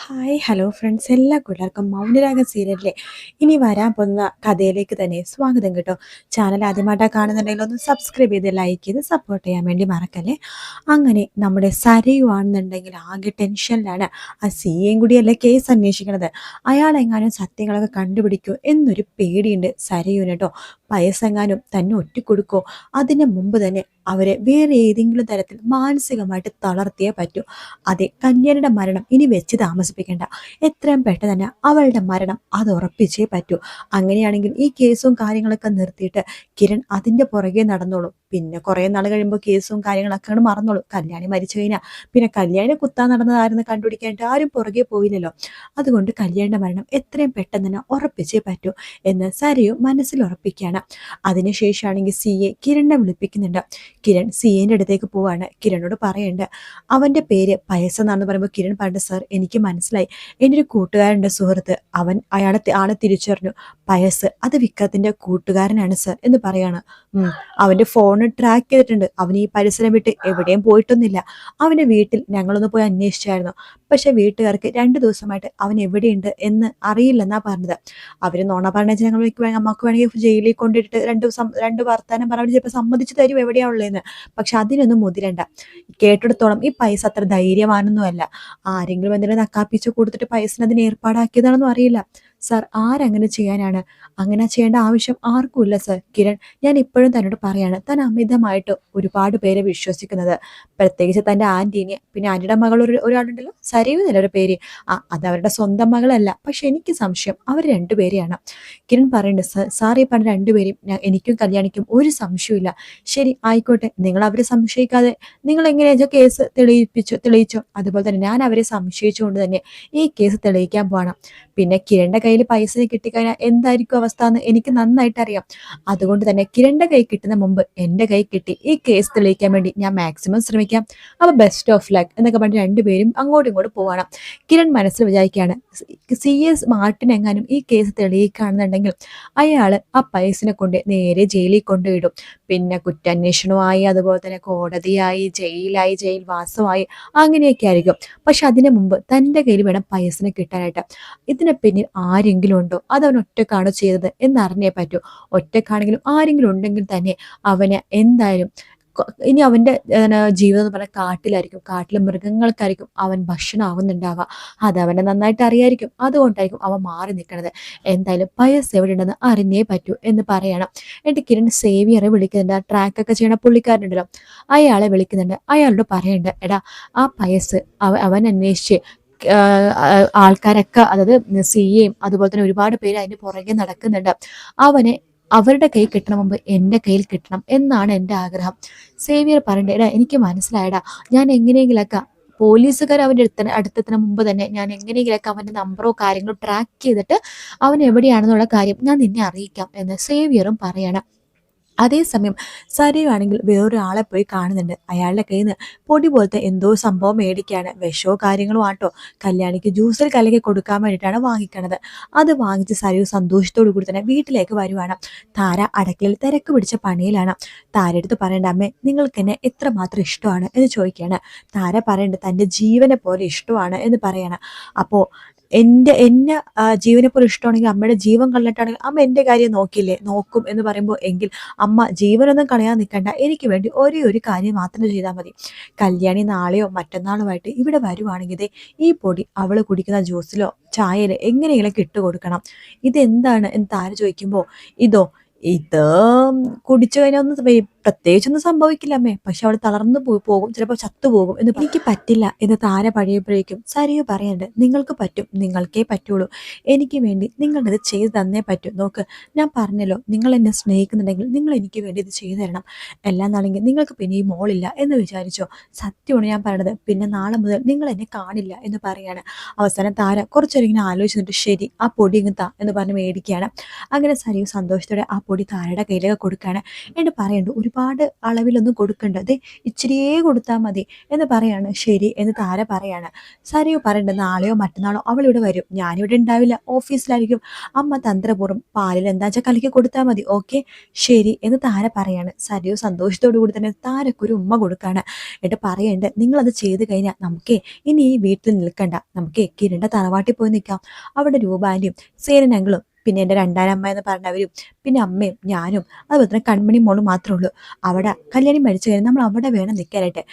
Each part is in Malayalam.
ഹായ് ഹലോ ഫ്രണ്ട്സ്, എല്ലാ കൂട്ടുകാർക്കും മൗനരാഗം സീരിയലിലെ ഇനി വരാൻ പോകുന്ന കഥയിലേക്ക് തന്നെ സ്വാഗതം കേട്ടോ. ചാനൽ ആദ്യമായിട്ടാണ് കാണുന്നുണ്ടെങ്കിൽ ഒന്ന് സബ്സ്ക്രൈബ് ചെയ്ത് ലൈക്ക് ചെയ്ത് സപ്പോർട്ട് ചെയ്യാൻ വേണ്ടി മറക്കല്ലേ. അങ്ങനെ നമ്മുടെ സരയുവാണെന്നുണ്ടെങ്കിൽ ആകെ ടെൻഷനിലാണ്. ആ സി എയും കൂടിയല്ലേ കേസ് അന്വേഷിക്കണത്. അയാളെങ്ങാനും സത്യങ്ങളൊക്കെ കണ്ടുപിടിക്കൂ എന്നൊരു പേടിയുണ്ട് സരയുവിന് കേട്ടോ. പയസെങ്ങാനും തന്നെ ഒറ്റിക്കൊടുക്കോ, അതിന് മുമ്പ് തന്നെ അവരെ വേറെ ഏതെങ്കിലും തരത്തിൽ മാനസികമായിട്ട് തളർത്തിയേ പറ്റൂ. അതെ, കല്യാണിയുടെ മരണം ഇനി വെച്ച് താമസിപ്പിക്കേണ്ട. എത്രയും പെട്ടെന്ന് തന്നെ അവളുടെ മരണം അത് ഉറപ്പിച്ചേ പറ്റൂ. അങ്ങനെയാണെങ്കിൽ ഈ കേസും കാര്യങ്ങളൊക്കെ നിർത്തിയിട്ട് കിരൺ അതിന്റെ പുറകെ നടന്നോളും. പിന്നെ കുറേ നാൾ കഴിയുമ്പോൾ കേസും കാര്യങ്ങളൊക്കെ അങ്ങോട്ട് മറന്നോളൂ. കല്യാണി മരിച്ചു കഴിഞ്ഞാൽ പിന്നെ കല്യാണിനെ കുത്താൻ നടന്നതാരെന്ന് കണ്ടുപിടിക്കാനായിട്ട് ആരും പുറകെ പോയില്ലല്ലോ. അതുകൊണ്ട് കല്യാണിയുടെ മരണം എത്രയും പെട്ടെന്ന് തന്നെ ഉറപ്പിച്ചേ പറ്റൂ എന്ന് സരയു മനസ്സിൽ ഉറപ്പിക്കുകയാണ്. അതിനുശേഷമാണെങ്കിൽ സി എ കിരണിനെ വിളിപ്പിക്കുന്നുണ്ട്. കിരൺ സി എന്റെ അടുത്തേക്ക് പോവാണ്. കിരണോട് പറയുന്നുണ്ട്, അവന്റെ പേര് പയസ് എന്നാണെന്ന് പറയുമ്പോൾ കിരൺ പറഞ്ഞു, സർ എനിക്ക് മനസ്സിലായി, എൻ്റെ ഒരു കൂട്ടുകാരൻ്റെ സുഹൃത്ത്, ആളെ തിരിച്ചറിഞ്ഞു. പയസ് അത് വിക്രത്തിന്റെ കൂട്ടുകാരനാണ് സർ എന്ന് പറയാണ്. അവന്റെ ഫോൺ ട്രാക്ക് ചെയ്തിട്ടുണ്ട്. അവൻ ഈ പരിസരം വിട്ട് എവിടെയും പോയിട്ടൊന്നുമില്ല. അവന്റെ വീട്ടിൽ ഞങ്ങളൊന്ന് പോയി അന്വേഷിച്ചായിരുന്നു. പക്ഷെ വീട്ടുകാർക്ക് 2 ദിവസമായിട്ട് അവൻ എവിടെയുണ്ട് എന്ന് അറിയില്ലെന്നാ പറഞ്ഞത്. അവര് നോണ പറഞ്ഞ ഞങ്ങൾ അമ്മക്ക് വേണമെങ്കിൽ ജയിലിൽ കൊണ്ടിട്ട് രണ്ട് വർത്താനം പറഞ്ഞാൽ ചിലപ്പോൾ സമ്മതിച്ചു തരും എവിടെയാ ഉള്ളതെന്ന്. പക്ഷെ അതിനൊന്നും മുതിരണ്ട. കേട്ടിടത്തോളം ഈ പൈസ അത്ര ധൈര്യമാനൊന്നുമല്ല. ആരെങ്കിലും എന്തെങ്കിലും നക്കാപ്പിച്ച് കൊടുത്തിട്ട് പൈസന് അതിന് ഏർപ്പാടാക്കിയതാണെന്നും അറിയില്ല. സർ, ആരങ്ങനെ ചെയ്യാനാണ്? അങ്ങനെ ചെയ്യേണ്ട ആവശ്യം ആർക്കുമില്ല സർ. കിരൺ, ഞാൻ ഇപ്പോഴും തന്നോട് പറയാണ്, താൻ അമിതമായിട്ട് ഒരുപാട് പേരെ വിശ്വസിക്കുന്നത്. പ്രത്യേകിച്ച് തൻ്റെ ആൻറ്റീനെ. പിന്നെ ആൻറ്റിയുടെ മകൾ ഒരാളുണ്ടല്ലോ, സരയു എന്നൊരു പേര്. അത് അവരുടെ സ്വന്തം മകളല്ല. പക്ഷെ എനിക്ക് സംശയം അവർ രണ്ടുപേരെയാണ്. കിരൺ പറയുന്നുണ്ട്, സാർ ഈ പറഞ്ഞ രണ്ടുപേരും എനിക്കും കല്യാണിക്കും ഒരു സംശയമില്ല. ശരി, ആയിക്കോട്ടെ, നിങ്ങൾ അവരെ സംശയിക്കാതെ നിങ്ങൾ എങ്ങനെയാ കേസ് തെളിയിച്ചോ അതുപോലെ തന്നെ ഞാൻ അവരെ സംശയിച്ചുകൊണ്ട് തന്നെ ഈ കേസ് തെളിയിക്കാൻ പോകണം. പിന്നെ കിരണിന്റെ കയ്യിൽ പൈസ കിട്ടിക്കഴിഞ്ഞാൽ എന്തായിരിക്കും അവസ്ഥ എന്ന് എനിക്ക് നന്നായിട്ട് അറിയാം. അതുകൊണ്ട് തന്നെ കിരണിന്റെ കൈ കിട്ടുന്ന മുമ്പ് എൻ്റെ കൈ കിട്ടി ഈ കേസ് തെളിയിക്കാൻ വേണ്ടി ഞാൻ മാക്സിമം ശ്രമിക്കാം. അപ്പൊ ബെസ്റ്റ് ഓഫ് ലക്ക് എന്നൊക്കെ പറഞ്ഞ് രണ്ടുപേരും അങ്ങോട്ടും ഇങ്ങോട്ടും പോവാണ്. കിരൺ മനസ്സിൽ വിചാരിക്കുകയാണ്, CS മാർട്ടിൻ എങ്ങാനും ഈ കേസ് തെളിയിക്കുകയാണെന്നുണ്ടെങ്കിൽ അയാള് ആ പൈസനെ കൊണ്ട് നേരെ ജയിലിൽ കൊണ്ടുവിടും. പിന്നെ കുറ്റാന്വേഷണമായി, അതുപോലെ തന്നെ കോടതിയായി, ജയിലായി, ജയിൽവാസമായി, അങ്ങനെയൊക്കെ ആയിരിക്കും. പക്ഷെ അതിനു മുമ്പ് തൻ്റെ കയ്യിൽ വേണം പൈസനെ കിട്ടാനായിട്ട്. ഇതിന് പിന്നിൽ ആരെങ്കിലും ഉണ്ടോ, അത് അവൻ ഒറ്റക്കാണോ ചെയ്തത് എന്നറിഞ്ഞേ പറ്റൂ. ഒറ്റക്കാണെങ്കിലും ആരെങ്കിലും ഉണ്ടെങ്കിൽ തന്നെ അവന് എന്തായാലും ഇനി അവന്റെ ജീവിതം എന്ന് പറഞ്ഞാൽ കാട്ടിലായിരിക്കും. കാട്ടിലെ മൃഗങ്ങൾക്കായിരിക്കും അവൻ ഭക്ഷണം ആവുന്നുണ്ടാവുക. അത് അവനെ നന്നായിട്ട് അറിയായിരിക്കും. അതുകൊണ്ടായിരിക്കും അവൻ മാറി നിൽക്കുന്നത്. എന്തായാലും പയസ് എവിടെ ഉണ്ടെന്ന് അറിഞ്ഞേ പറ്റൂ എന്ന് പറയണം. എന്നിട്ട് കിരൺ സേവിയറെ വിളിക്കുന്നുണ്ട്. ആ ട്രാക്കൊക്കെ ചെയ്യണ പുള്ളിക്കാരനുണ്ടല്ലോ, അയാളെ വിളിക്കുന്നുണ്ട്. അയാളോട് പറയുന്നുണ്ട്, എടാ, ആ പയസ് അവൻ അന്വേഷിച്ച് ആൾക്കാരൊക്കെ, അതായത് CAയും അതുപോലെ തന്നെ ഒരുപാട് പേര് അതിന്റെ പുറകെ നടക്കുന്നുണ്ട്. അവനെ അവരുടെ കൈ കിട്ടണം മുമ്പ് എൻ്റെ കയ്യിൽ കിട്ടണം എന്നാണ് എൻ്റെ ആഗ്രഹം. സേവിയർ പറയണ്ടേടാ, എനിക്ക് മനസ്സിലായടാ, ഞാൻ എങ്ങനെയെങ്കിലൊക്കെ പോലീസുകാർ അവൻ്റെ അടുത്തെത്തിന് മുമ്പ് തന്നെ ഞാൻ എങ്ങനെയെങ്കിലൊക്കെ അവൻ്റെ നമ്പറോ കാര്യങ്ങളോ ട്രാക്ക് ചെയ്തിട്ട് അവൻ എവിടെയാണെന്നുള്ള കാര്യം ഞാൻ നിന്നെ അറിയിക്കാം എന്ന് സേവിയറും പറയണം. അതേസമയം സരയുവാണെങ്കിൽ വേറൊരാളെ പോയി കാണുന്നുണ്ട്. അയാളുടെ കയ്യിൽ നിന്ന് പൊടി പോലത്തെ എന്തോ സംഭവം മേടിക്കുകയാണ്. വിഷമോ കാര്യങ്ങളും ആട്ടോ. കല്യാണിക്ക് ജ്യൂസിൽ കലക്കി കൊടുക്കാൻ വേണ്ടിയിട്ടാണ് വാങ്ങിക്കണത്. അത് വാങ്ങിച്ച് സരയു സന്തോഷത്തോടു കൂടി തന്നെ വീട്ടിലേക്ക് വരുവാണ്. താര അടുക്കളയിൽ തിരക്ക് പിടിച്ച പണിയിലാണ്. താരടുത്ത് പറയേണ്ട, അമ്മേ, നിങ്ങൾക്ക് എന്നെ എത്രമാത്രം ഇഷ്ടമാണ് എന്ന് ചോദിക്കുകയാണ്. താര പറയേണ്ടത് തൻ്റെ ജീവനെ പോലെ ഇഷ്ടമാണ് എന്ന് പറയണം. അപ്പോൾ എന്നെ ജീവനെ പോലെ ഇഷ്ടമാണെങ്കിൽ അമ്മയുടെ ജീവൻ കളഞ്ഞിട്ടാണെങ്കിൽ അമ്മ എൻ്റെ കാര്യം നോക്കില്ലേ? നോക്കും എന്ന് പറയുമ്പോൾ, എങ്കിൽ അമ്മ ജീവനൊന്നും കളയാൻ നിൽക്കണ്ട, എനിക്ക് വേണ്ടി ഒരേ ഒരു കാര്യം മാത്രം ചെയ്താൽ മതി. കല്യാണി നാളെയോ മറ്റന്നാളുമായിട്ട് ഇവിടെ വരുവാണെങ്കിൽ ഈ പൊടി അവൾ കുടിക്കുന്ന ജ്യൂസിലോ ചായയിലോ എങ്ങനെയെങ്കിലും ഇട്ട് കൊടുക്കണം. ഇതെന്താണ് എന്ന് താര ചോദിക്കുമ്പോൾ, ഇത് കുടിച്ചു കഴിഞ്ഞാൽ പ്രത്യേകിച്ചൊന്നും സംഭവിക്കില്ല അമ്മേ, പക്ഷെ അവൾ തളർന്നു പോകും, ചിലപ്പോൾ ചത്തുപോകും എന്ന് എനിക്ക് പറ്റില്ല എന്ന് താര പഴയപ്പോഴേക്കും സരിയു പറയുന്നുണ്ട്, നിങ്ങൾക്ക് പറ്റും, നിങ്ങൾക്കേ പറ്റുള്ളൂ. എനിക്ക് വേണ്ടി നിങ്ങളിത് ചെയ്തു തന്നേ പറ്റൂ. നോക്ക്, ഞാൻ പറഞ്ഞല്ലോ, നിങ്ങൾ എന്നെ സ്നേഹിക്കുന്നുണ്ടെങ്കിൽ നിങ്ങൾ എനിക്ക് വേണ്ടി ഇത് ചെയ്തു തരണം. എല്ലാം നാണെങ്കിൽ നിങ്ങൾക്ക് പിന്നെ ഈ മോളില്ല എന്ന് വിചാരിച്ചോ? സത്യമാണ് ഞാൻ പറയണത്. പിന്നെ നാളെ മുതൽ നിങ്ങൾ എന്നെ കാണില്ല എന്ന് പറയാണ്. അവസാനം താര കുറച്ചേരം ഇങ്ങനെ ആലോചിച്ചിട്ട്, ശരി, ആ പൊടി ഇങ്ങ് താ എന്ന് പറഞ്ഞ് മേടിക്കുകയാണ്. അങ്ങനെ സരിയു സന്തോഷത്തോടെ ആ പൊടി താരയുടെ കയ്യിലേക്ക് കൊടുക്കുകയാണ്. എന്നിട്ട് പറയുന്നുണ്ട്, ഒരു ഒരുപാട് അളവിലൊന്നും കൊടുക്കണ്ട, അതെ ഇച്ചിരിയേ കൊടുത്താൽ മതി എന്ന് പറയാണ്. ശരി എന്ന് താര പറയാണ്. സരയു പറയണ്ട, നാളെയോ മറ്റന്നാളോ അവൾ ഇവിടെ വരും, ഞാനിവിടെ ഉണ്ടാവില്ല, ഓഫീസിലായിരിക്കും. അമ്മ തന്ത്രപൂർവ്വം പാലിൽ എന്താ വെച്ചാൽ കലക്കി കൊടുത്താൽ മതി, ഓക്കെ ശരി എന്ന് താര പറയാണ്. സരയു സന്തോഷത്തോടു കൂടി തന്നെ താരക്കൊരു ഉമ്മ കൊടുക്കാണ്. എന്നിട്ട് പറയണ്ട്, നിങ്ങളത് ചെയ്ത് കഴിഞ്ഞാൽ നമുക്കേ ഇനി ഈ വീട്ടിൽ നിൽക്കണ്ട, നമുക്ക് കിരണ്ട തറവാട്ടിൽ പോയി നിൽക്കാം. അവിടെ രൂപാന്റെയും സേനനങ്ങളും പിന്നെ എൻ്റെ രണ്ടാനമ്മ എന്ന് പറഞ്ഞവരും പിന്നെ അമ്മയും ഞാനും അതുപോലെ തന്നെ കൺമണി മോളും മാത്രമേ ഉള്ളൂ. അവിടെ കല്യാണി മരിച്ചു കഴിഞ്ഞാൽ നമ്മൾ അവിടെ വേണം നിൽക്കാനായിട്ട്.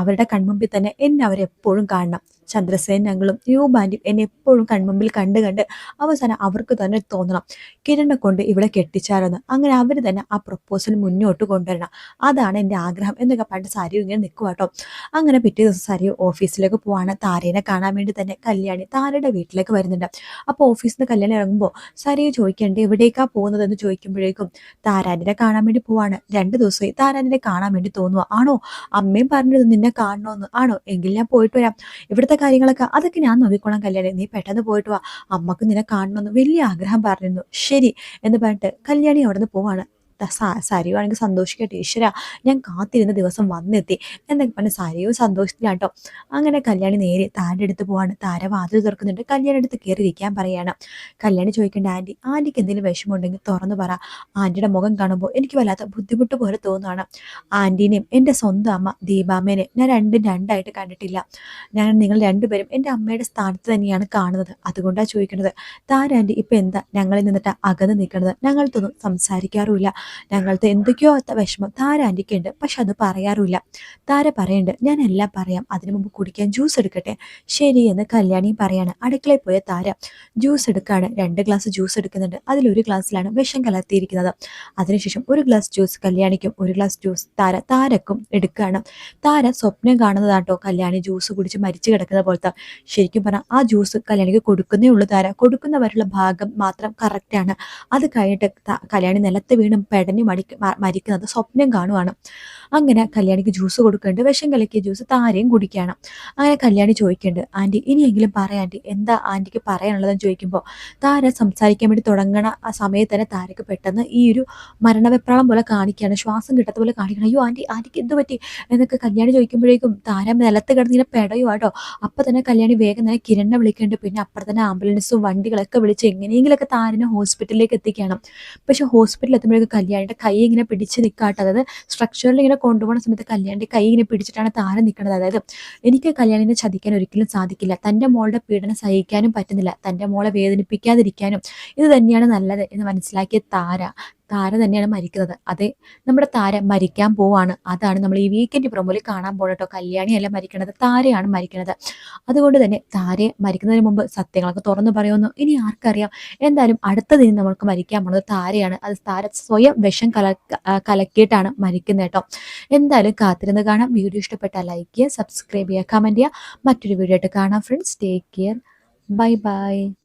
അവരുടെ കൺമുമ്പിൽ തന്നെ എന്നെ അവരെപ്പോഴും കാണണം. ചന്ദ്രസേൻ ഞങ്ങളും രൂപാന്റിയും എന്നെ എപ്പോഴും കൺമുമ്പിൽ കണ്ട് കണ്ട് അവസാനം അവർക്ക് തന്നെ തോന്നണം കിരണിനെ കൊണ്ട് ഇവിടെ കെട്ടിച്ചാലെന്ന്. അങ്ങനെ അവർ തന്നെ ആ പ്രപ്പോസൽ മുന്നോട്ട് കൊണ്ടുവരണം, അതാണ് എൻ്റെ ആഗ്രഹം എന്നൊക്കെ പറഞ്ഞിട്ട് സരിയു ഇങ്ങനെ നിൽക്കുക കേട്ടോ. അങ്ങനെ പിറ്റേ ദിവസം സരിയു ഓഫീസിലേക്ക് പോവാണ്. താരേനെ കാണാൻ വേണ്ടി തന്നെ കല്യാണി താരയുടെ വീട്ടിലേക്ക് വരുന്നുണ്ട്. അപ്പോൾ ഓഫീസിൽ നിന്ന് കല്യാണി ഇറങ്ങുമ്പോൾ സരിയു ചോദിക്കണ്ടേ എവിടേക്കാ പോകുന്നതെന്ന് ചോദിക്കുമ്പോഴേക്കും താരാനിനെ കാണാൻ വേണ്ടി പോവാണ്. 2 ദിവസമായി താരാനിനെ കാണാൻ വേണ്ടി തോന്നുക. ആണോ, അമ്മയും പറഞ്ഞത് നിന്നെ കാണണമെന്ന്, ആണോ എങ്കിൽ ഞാൻ പോയിട്ട് വരാം, ഇവിടുത്തെ കാര്യങ്ങളൊക്കെ അതൊക്കെ ഞാൻ നോക്കിക്കോളാം കല്യാണി, നീ പെട്ടെന്ന് പോയിട്ട് വാ, അമ്മക്ക് നിന്നെ കാണണമെന്ന് വലിയ ആഗ്രഹം പറഞ്ഞിരുന്നു. ശരി എന്ന് പറഞ്ഞിട്ട് കല്യാണി അവിടെ നിന്ന് പോവാണ്. സരിയുവാണെങ്കിൽ സന്തോഷിക്കട്ടെ, ഈശ്വര ഞാൻ കാത്തിരുന്ന ദിവസം വന്നെത്തി എന്നൊക്കെ പറഞ്ഞ് സരിയും സന്തോഷത്തിലാട്ടോ. അങ്ങനെ കല്യാണി നേരെ താൻ്റെ അടുത്ത് പോവാണ്. താര വാതിൽ തുറക്കുന്നുണ്ട്. കല്യാണി അടുത്ത് കയറി ഇരിക്കാൻ പറയാണ്. കല്യാണി ചോദിക്കേണ്ട, ആൻറ്റിക്ക് എന്തെങ്കിലും വിഷമമുണ്ടെങ്കിൽ തുറന്നു പറ, ആൻറ്റിയുടെ മുഖം കാണുമ്പോൾ എനിക്ക് വല്ലാത്ത ബുദ്ധിമുട്ട് പോലെ തോന്നുകയാണ്. ആൻറ്റീനെയും എൻ്റെ സ്വന്തം അമ്മ ദീപാമ്മേനെ ഞാൻ രണ്ടും രണ്ടായിട്ട് കണ്ടിട്ടില്ല, ഞാൻ നിങ്ങൾ രണ്ടുപേരും എൻ്റെ അമ്മയുടെ സ്ഥാനത്ത് തന്നെയാണ് കാണുന്നത്, അതുകൊണ്ടാണ് ചോദിക്കുന്നത്. താര ആൻറ്റി ഇപ്പം എന്താ ഞങ്ങളിൽ നിന്നിട്ട് അകന്ന് നിൽക്കുന്നത്, ഞങ്ങൾക്കൊന്നും സംസാരിക്കാറുമില്ല, ഞങ്ങൾക്ക് എന്തൊക്കെയോ വിഷമം താര ആൻറ്റിക്ക് ഉണ്ട്, പക്ഷെ അത് പറയാറുമില്ല. താര പറയുന്നുണ്ട്, ഞാൻ എല്ലാം പറയാം, അതിനു മുമ്പ് കുടിക്കാൻ ജ്യൂസ് എടുക്കട്ടെ. ശരി എന്ന് കല്യാണിയും പറയാണ്. അടുക്കളയിൽ പോയ താര ജ്യൂസ് എടുക്കാണ്. 2 ഗ്ലാസ് ജ്യൂസ് എടുക്കുന്നുണ്ട്. അതിലൊരു ഗ്ലാസ്സിലാണ് വിഷം കലർത്തിയിരിക്കുന്നത്. അതിനുശേഷം 1 ഗ്ലാസ് ജ്യൂസ് കല്യാണിക്കും 1 ഗ്ലാസ് ജ്യൂസ് താരക്കും എടുക്കുകയാണ്. താര സ്വപ്നം കാണുന്നതാട്ടോ കല്യാണി ജ്യൂസ് കുടിച്ച് മരിച്ചു കിടക്കുന്ന പോലത്തെ. ശരിക്കും പറഞ്ഞാൽ ആ ജ്യൂസ് കല്യാണിക്ക് കൊടുക്കുന്നേ ഉള്ളൂ. താര കൊടുക്കുന്നവരുള്ള ഭാഗം മാത്രം കറക്റ്റാണ്. അത് കഴിഞ്ഞിട്ട് കല്യാണി നിലത്ത് വീണും പെടഞ്ഞു മരിക്കുന്നത് സ്വപ്നം കാണുവാണ്. അങ്ങനെ കല്യാണിക്ക് ജ്യൂസ് കൊടുക്കുന്നുണ്ട്. വിഷം കലക്കിയ ജ്യൂസ് താരയും കുടിക്കുകയാണ്. അങ്ങനെ കല്യാണി ചോദിക്കുന്നുണ്ട്, ആൻറ്റി ഇനിയെങ്കിലും പറയാം ആൻറ്റി, എന്താ ആൻറ്റിക്ക് പറയാനുള്ളതെന്ന് ചോദിക്കുമ്പോൾ താര സംസാരിക്കാൻ വേണ്ടി തുടങ്ങണ ആ സമയത്ത് തന്നെ താരക്ക് പെട്ടെന്ന് ഈ ഒരു മരണവെപ്രാളം പോലെ കാണിക്കുകയാണ്, ശ്വാസം കിട്ടാത്ത പോലെ കാണിക്കണം. അയ്യോ ആൻറ്റിക്ക് എന്ത് പറ്റി എന്നൊക്കെ കല്യാണി ചോദിക്കുമ്പോഴേക്കും താര നിലത്ത് കിടന്ന് ഇങ്ങനെ പെടയുവാട്ടോ. അപ്പം തന്നെ കല്യാണി വേഗം തന്നെ കിരണിനെ വിളിക്കുന്നുണ്ട്. പിന്നെ അപ്പം തന്നെ ആംബുലൻസും വണ്ടികളൊക്കെ വിളിച്ച് എങ്ങനെയെങ്കിലൊക്കെ താരനെ ഹോസ്പിറ്റലിലേക്ക് എത്തിക്കണം. പക്ഷെ ഹോസ്പിറ്റലിൽ എത്തുമ്പോഴേക്കും കല്യാണിയുടെ കൈ ഇങ്ങനെ പിടിച്ച് നിൽക്കാട്ടോ. അതായത് സ്ട്രക്ചറിൽ ഇങ്ങനെ കൊണ്ടുപോകുന്ന സമയത്ത് കല്യാണിന്റെ കൈ ഇങ്ങനെ പിടിച്ചിട്ടാണ് താര നിൽക്കുന്നത്. അതായത് എനിക്ക് കല്യാണിനെ ചതിക്കാൻ ഒരിക്കലും സാധിക്കില്ല, തൻ്റെ മോളുടെ പീഡനം സഹിക്കാനും പറ്റുന്നില്ല, തൻ്റെ മോളെ വേദനിപ്പിക്കാതിരിക്കാനും ഇത് തന്നെയാണ് നല്ലത് എന്ന് മനസ്സിലാക്കിയ താര തന്നെയാണ് മരിക്കുന്നത്. അതെ, നമ്മുടെ താര മരിക്കാൻ പോവാണ്. അതാണ് നമ്മൾ ഈ വീക്കെൻഡ് പ്രൊമോയിൽ കാണാൻ പോകട്ടോ. കല്യാണിയല്ല മരിക്കണത്, താരയാണ് മരിക്കുന്നത്. അതുകൊണ്ട് തന്നെ താരയെ മരിക്കുന്നതിന് മുമ്പ് സത്യങ്ങളൊക്കെ തുറന്നു പറയുമെന്ന് ഇനി ആർക്കറിയാം. എന്തായാലും അടുത്തതിന് നമ്മൾക്ക് മരിക്കാൻ പോണത് താരയാണ്. അത് താര സ്വയം വിഷം കലക്കിയിട്ടാണ് മരിക്കുന്നത് കേട്ടോ. എന്തായാലും കാത്തിരുന്ന് കാണാം. വീഡിയോ ഇഷ്ടപ്പെട്ടാൽ ലൈക്ക് ചെയ്യുക, സബ്സ്ക്രൈബ് ചെയ്യുക, കമൻറ്റ് ചെയ്യുക. മറ്റൊരു വീഡിയോ ആയിട്ട് കാണാം friends. Take care, bye bye.